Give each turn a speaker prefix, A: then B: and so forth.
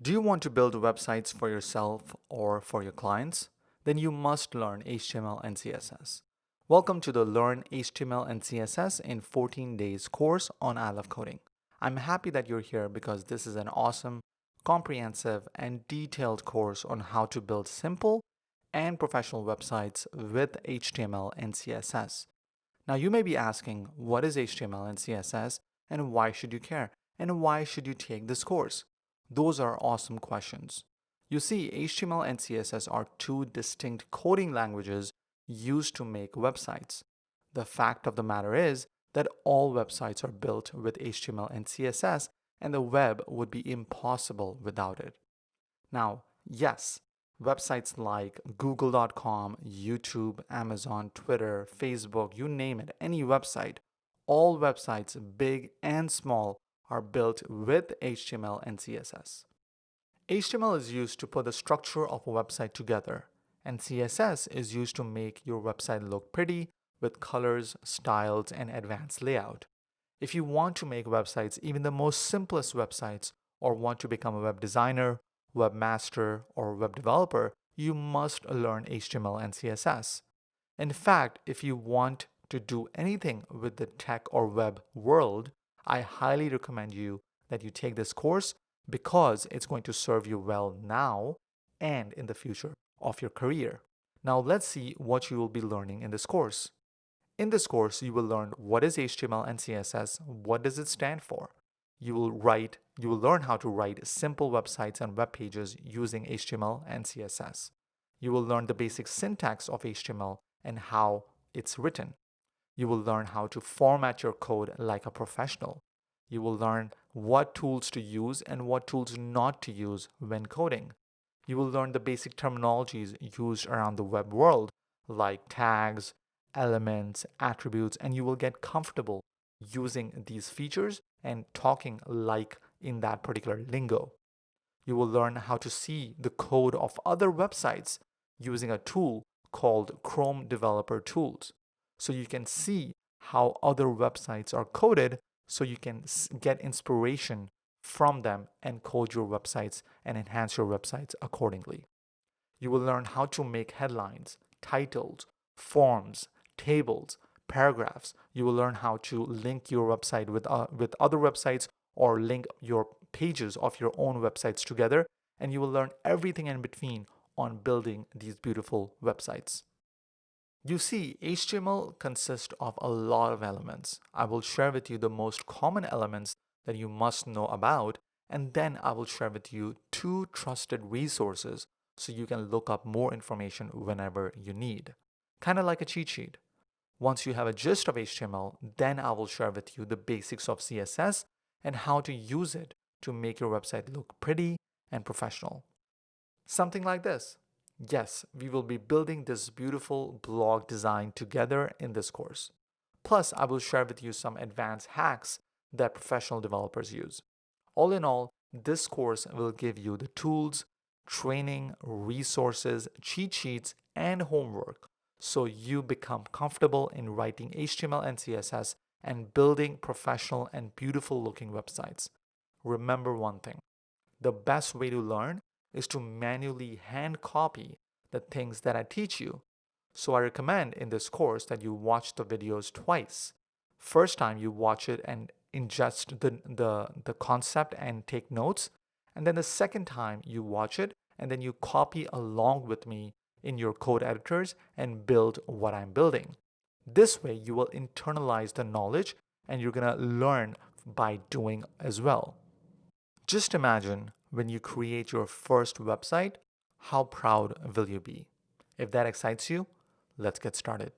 A: Do you want to build websites for yourself or for your clients? Then you must learn HTML and CSS. Welcome to the Learn HTML and CSS in 14 Days course on iLoveCoding. I'm happy that you're here because this is an awesome, comprehensive, and detailed course on how to build simple and professional websites with HTML and CSS. Now you may be asking, what is HTML and CSS and why should you care? And why should you take this course? Those are awesome questions. You see, HTML and CSS are two distinct coding languages used to make websites. The fact of the matter is that all websites are built with HTML and CSS, and the web would be impossible without it. Now, yes, websites like Google.com, YouTube, Amazon, Twitter, Facebook, you name it, any website, all websites, big and small, are built with HTML and CSS. HTML is used to put the structure of a website together, and CSS is used to make your website look pretty with colors, styles, and advanced layout. If you want to make websites, even the most simplest websites, or want to become a web designer, webmaster, or web developer, you must learn HTML and CSS. In fact, if you want to do anything with the tech or web world, I highly recommend you that you take this course because it's going to serve you well now and in the future of your career. Now let's see what you will be learning in this course. In this course, you will learn what is HTML and CSS, what does it stand for. You will learn how to write simple websites and web pages using HTML and CSS. You will learn the basic syntax of HTML and how it's written. You will learn how to format your code like a professional. You will learn what tools to use and what tools not to use when coding. You will learn the basic terminologies used around the web world like tags, elements, attributes, and you will get comfortable using these features and talking like in that particular lingo. You will learn how to see the code of other websites using a tool called Chrome Developer Tools. So you can see how other websites are coded so you can get inspiration from them and code your websites and enhance your websites accordingly. You will learn how to make headlines, titles, forms, tables, paragraphs. You will learn how to link your website with other websites or link your pages of your own websites together. And you will learn everything in between on building these beautiful websites. You see, HTML consists of a lot of elements. I will share with you the most common elements that you must know about, and then I will share with you two trusted resources so you can look up more information whenever you need. Kind of like a cheat sheet. Once you have a gist of HTML, then I will share with you the basics of CSS and how to use it to make your website look pretty and professional. Something like this. Yes, we will be building this beautiful blog design together in this course. Plus, I will share with you some advanced hacks that professional developers use. All in all, this course will give you the tools, training, resources, cheat sheets, and homework so you become comfortable in writing HTML and CSS and building professional and beautiful looking websites. Remember one thing, the best way to learn is to manually hand copy the things that I teach you. So I recommend in this course that you watch the videos twice. First time you watch it and ingest the concept and take notes. And then the second time you watch it and then you copy along with me in your code editors and build what I'm building. This way you will internalize the knowledge and you're going to learn by doing as well. Just imagine when you create your first website, how proud will you be? If that excites you, let's get started.